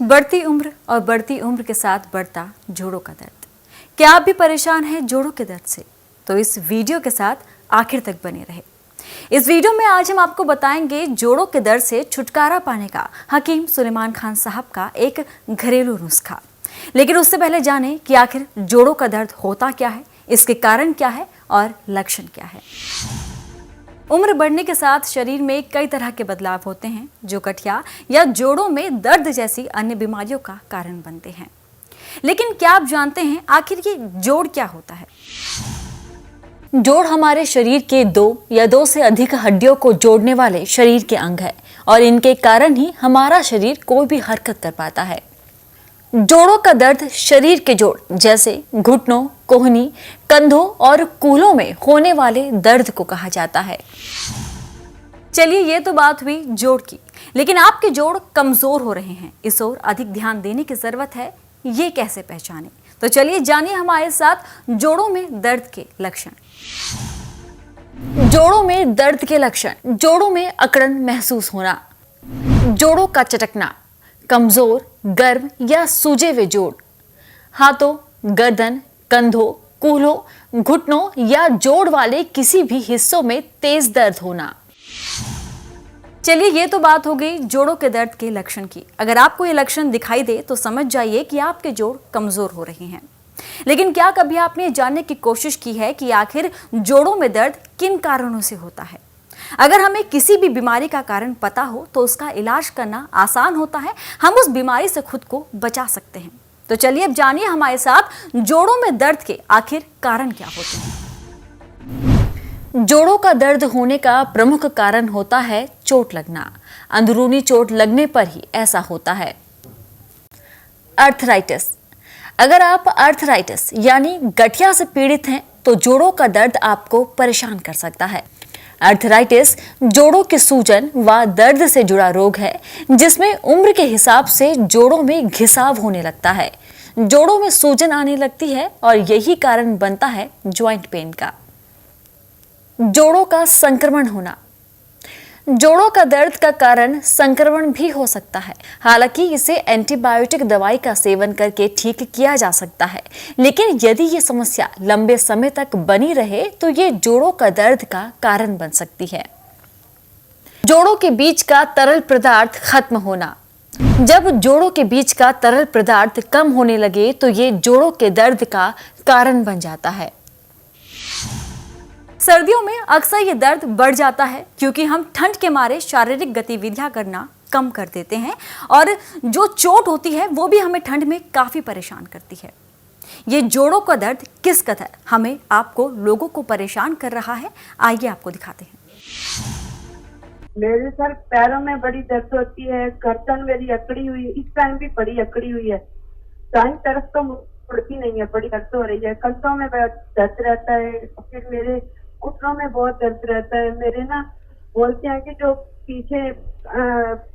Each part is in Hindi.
बढ़ती उम्र और बढ़ती उम्र के साथ बढ़ता जोड़ों का दर्द। क्या आप भी परेशान हैं जोड़ों के दर्द से? तो इस वीडियो के साथ आखिर तक बने रहे। इस वीडियो में आज हम आपको बताएंगे जोड़ों के दर्द से छुटकारा पाने का हकीम सुलेमान खान साहब का एक घरेलू नुस्खा। लेकिन उससे पहले जानें कि आखिर जोड़ों का दर्द होता क्या है, इसके कारण क्या है और लक्षण क्या है। उम्र बढ़ने के साथ शरीर में कई तरह के बदलाव होते हैं जो गठिया या जोड़ों में दर्द जैसी अन्य बीमारियों का कारण बनते हैं। लेकिन क्या आप जानते हैं आखिर ये जोड़ क्या होता है? जोड़ हमारे शरीर के दो या दो से अधिक हड्डियों को जोड़ने वाले शरीर के अंग है और इनके कारण ही हमारा शरीर कोई भी हरकत कर पाता है। जोड़ों का दर्द शरीर के जोड़ जैसे घुटनों, कोहनी, कंधों और कूल्हों में होने वाले दर्द को कहा जाता है। चलिए ये तो बात हुई जोड़ की, लेकिन आपके जोड़ कमजोर हो रहे हैं, इस ओर अधिक ध्यान देने की जरूरत है। ये कैसे पहचानें? तो चलिए जानिए हमारे साथ जोड़ों में दर्द के लक्षण। जोड़ों में दर्द के लक्षण: जोड़ों में अकड़न महसूस होना, जोड़ों का चटकना, कमजोर, गर्म या सूजे हुए जोड़, हाथों, गर्दन, कंधों, कूल्हों, घुटनों या जोड़ वाले किसी भी हिस्सों में तेज दर्द होना। चलिए ये तो बात हो गई जोड़ों के दर्द के लक्षण की। अगर आपको ये लक्षण दिखाई दे तो समझ जाइए कि आपके जोड़ कमजोर हो रहे हैं। लेकिन क्या कभी आपने जानने की कोशिश की है कि आखिर जोड़ों में दर्द किन कारणों से होता है? अगर हमें किसी भी बीमारी का कारण पता हो तो उसका इलाज करना आसान होता है, हम उस बीमारी से खुद को बचा सकते हैं। तो चलिए अब जानिए हमारे साथ जोड़ों में दर्द के आखिर कारण क्या होते हैं। जोड़ों का दर्द होने का प्रमुख कारण होता है चोट लगना। अंदरूनी चोट लगने पर ही ऐसा होता है। अर्थराइटिस: अगर आप अर्थराइटिस यानी गठिया से पीड़ित हैं तो जोड़ों का दर्द आपको परेशान कर सकता है। अर्थराइटिस जोड़ों के सूजन व दर्द से जुड़ा रोग है जिसमें उम्र के हिसाब से जोड़ों में घिसाव होने लगता है, जोड़ों में सूजन आने लगती है और यही कारण बनता है ज्वाइंट पेन का। जोड़ों का संक्रमण होना: जोड़ों का दर्द का कारण संक्रमण भी हो सकता है। हालांकि इसे एंटीबायोटिक दवाई का सेवन करके ठीक किया जा सकता है, लेकिन यदि ये समस्या लंबे समय तक बनी रहे तो ये जोड़ों का दर्द का कारण बन सकती है। जोड़ों के बीच का तरल पदार्थ खत्म होना: जब जोड़ों के बीच का तरल पदार्थ कम होने लगे तो ये जोड़ों के दर्द का कारण बन जाता है। सर्दियों में अक्सर ये दर्द बढ़ जाता है क्योंकि हम ठंड के मारे शारीरिक गतिविधियां करना कम कर देते हैं और जो चोट होती है वो भी हमें ठंड में काफी परेशान करती है। ये जोड़ों का दर्द किस कदर हमें, आपको, लोगों को परेशान कर रहा है, आइए आपको दिखाते हैं। मेरे सर पैरों में बड़ी दर्द होती है, गर्दन मेरी अकड़ी हुई है, इस टाइम भी बड़ी अकड़ी हुई है, दाईं तरफ तो मुड़ती नहीं है, बड़ी दर्द हो रही है, कंधों में दर्द रहता है, फिर मेरे घुटनों में बहुत दर्द रहता है। मेरे ना बोलते हैं कि जो पीछे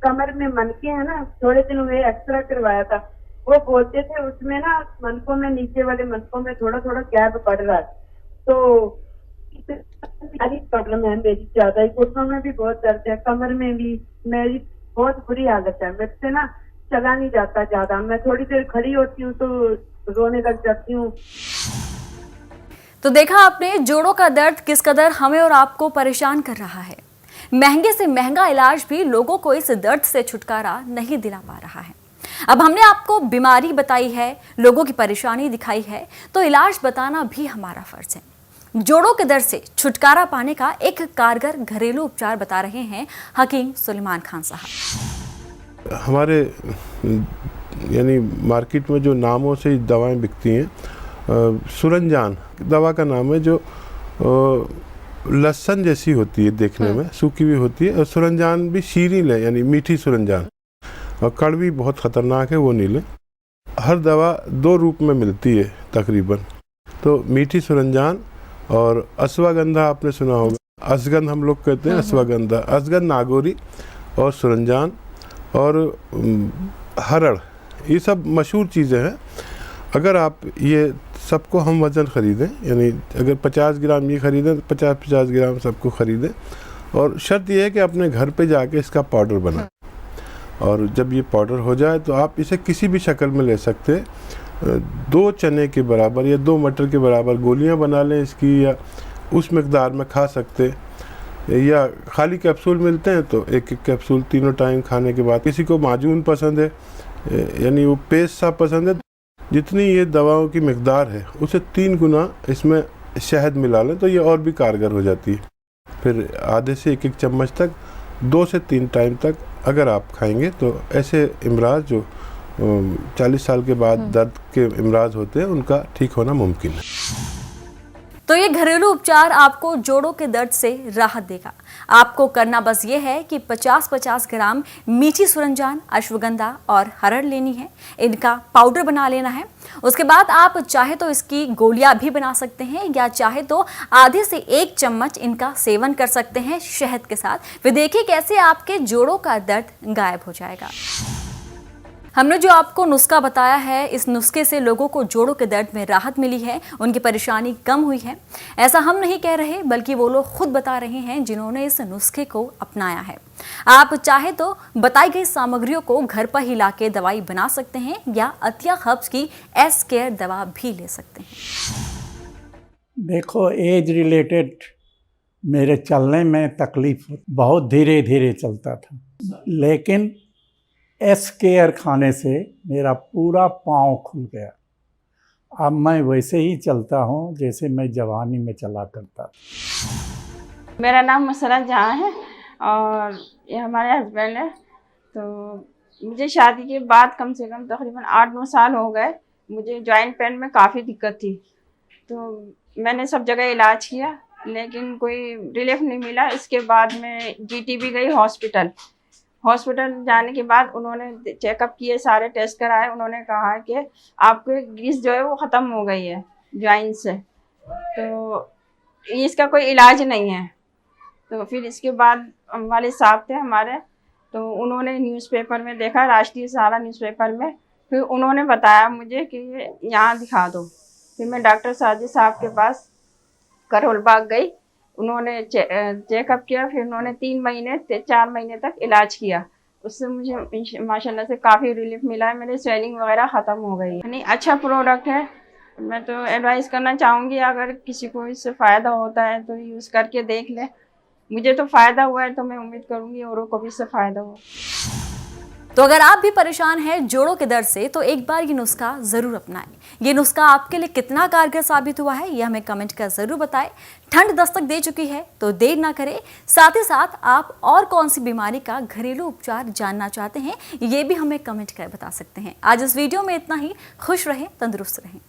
कमर में मनके हैं ना, थोड़े दिन हुए एक्सरे करवाया था, वो बोलते थे उसमें ना मनकों में, नीचे वाले मनकों में थोड़ा थोड़ा गैप पड़ रहा है। तो सारी प्रॉब्लम है मेरी, ज्यादा ही घुटनों में भी बहुत दर्द है, कमर में भी मेरी बहुत बुरी हालत है। मेरे से ना चला नहीं जाता ज्यादा, मैं थोड़ी देर खड़ी होती हूँ तो रोने लग जाती हूँ। तो देखा आपने जोड़ों का दर्द किस कदर हमें और आपको परेशान कर रहा है। महंगे से महंगा इलाज भी लोगों को इस दर्द से छुटकारा नहीं दिला पा रहा है। अब हमने आपको बीमारी बताई है, लोगों की परेशानी दिखाई है, तो इलाज बताना भी हमारा फर्ज है। जोड़ों के दर्द से छुटकारा पाने का एक कारगर घरेलू उपचार बता रहे हैं हकीम सुलेमान खान साहब। हमारे यानी मार्केट में जो नामों से दवाएं बिकती हैं, सुरंजान दवा का नाम है, जो लहसुन जैसी होती है देखने में, सूखी भी होती है, और सुरंजान भी शीरीन है यानी मीठी सुरंजान, और कड़वी बहुत खतरनाक है, वो नहीं लें। हर दवा दो रूप में मिलती है तकरीबन, तो मीठी सुरंजान और अश्वगंधा आपने सुना होगा, अश्वगंध हम लोग कहते हैं, अश्वगंधा, अश्वगंध नागौरी और सुरंजान और हरड़, ये सब मशहूर चीज़ें हैं। अगर आप ये सबको हम वज़न ख़रीदें, यानी अगर 50 ग्राम ये ख़रीदें तो 50-50 ग्राम सबको ख़रीदें, और शर्त यह है कि अपने घर पे जाके इसका पाउडर बनाएं। और जब ये पाउडर हो जाए तो आप इसे किसी भी शक्ल में ले सकते हैं। 2 चने के बराबर या 2 मटर के बराबर गोलियां बना लें इसकी, या उस मकदार में खा सकते, या खाली कैप्सूल मिलते हैं तो एक कैप्सूल तीनों टाइम खाने के बाद। किसी को माजून पसंद है, यानी वो पेस्ट सा पसंद है, जितनी ये दवाओं की मकदार है उसे 3 गुना इसमें शहद मिला लें तो ये और भी कारगर हो जाती है। फिर आधे से 1 चम्मच तक 2 से 3 टाइम तक अगर आप खाएंगे तो ऐसे इमराज जो 40 साल के बाद दर्द के इमराज होते हैं उनका ठीक होना मुमकिन है। तो ये घरेलू उपचार आपको जोड़ों के दर्द से राहत देगा। आपको करना बस ये है कि 50-50 ग्राम मीठी सुरंजान, अश्वगंधा और हरड़ लेनी है। इनका पाउडर बना लेना है। उसके बाद आप चाहे तो इसकी गोलियां भी बना सकते हैं, या चाहे तो आधे से 1 चम्मच इनका सेवन कर सकते हैं शहद के साथ। फिर देखिए कैसे आपके जोड़ों का दर्द गायब हो जाएगा। हमने जो आपको नुस्खा बताया है, इस नुस्खे से लोगों को जोड़ों के दर्द में राहत मिली है, उनकी परेशानी कम हुई है। ऐसा हम नहीं कह रहे, बल्कि वो लोग खुद बता रहे हैं जिन्होंने इस नुस्खे को अपनाया है। आप चाहे तो बताई गई सामग्रियों को घर पर ही लाके दवाई बना सकते हैं, या अतिया हर्ब्स की एस केयर दवा भी ले सकते हैं। देखो, एज रिलेटेड मेरे चलने में तकलीफ बहुत धीरे धीरे चलता था, लेकिन एस केयर खाने से मेरा पूरा पाँव खुल गया। अब मैं वैसे ही चलता हूँ जैसे मैं जवानी में चला करता था। मेरा नाम मसरत जहाँ है और ये हमारे हस्बैंड है। तो मुझे शादी के बाद कम से कम तकरीबन 8-9 साल हो गए। मुझे जॉइंट पेन में काफ़ी दिक्कत थी, तो मैंने सब जगह इलाज किया लेकिन कोई रिलीफ नहीं मिला। इसके बाद मैं GTB गई हॉस्पिटल जाने के बाद उन्होंने चेकअप किए, सारे टेस्ट कराए। उन्होंने कहा कि आपके ग्रीस जो है वो ख़त्म हो गई है जॉइंट से, तो इसका कोई इलाज नहीं है। तो फिर इसके बाद वाले साहब थे हमारे, तो उन्होंने न्यूज़पेपर में देखा, राष्ट्रीय सहारा न्यूज़पेपर में, फिर उन्होंने बताया मुझे कि यहाँ दिखा दो। फिर मैं डॉक्टर साजिद साहब के पास करोल बाग गई। उन्होंने चेकअप किया, फिर उन्होंने 4 महीने तक इलाज किया। उससे मुझे माशाल्लाह से काफ़ी रिलीफ मिला है। मेरे स्वेलिंग वगैरह ख़त्म हो गई। यानी अच्छा प्रोडक्ट है। मैं तो एडवाइस करना चाहूँगी, अगर किसी को इससे फ़ायदा होता है तो यूज़ करके देख ले। मुझे तो फ़ायदा हुआ है, तो मैं उम्मीद करूँगी औरों को भी इससे फ़ायदा हो। तो अगर आप भी परेशान हैं जोड़ों के दर्द से, तो एक बार ये नुस्खा ज़रूर अपनाएं। ये नुस्खा आपके लिए कितना कारगर साबित हुआ है, ये हमें कमेंट कर ज़रूर बताएं। ठंड दस्तक दे चुकी है तो देर ना करें। साथ ही साथ आप और कौन सी बीमारी का घरेलू उपचार जानना चाहते हैं, ये भी हमें कमेंट कर बता सकते हैं। आज इस वीडियो में इतना ही। खुश रहें, तंदुरुस्त रहें।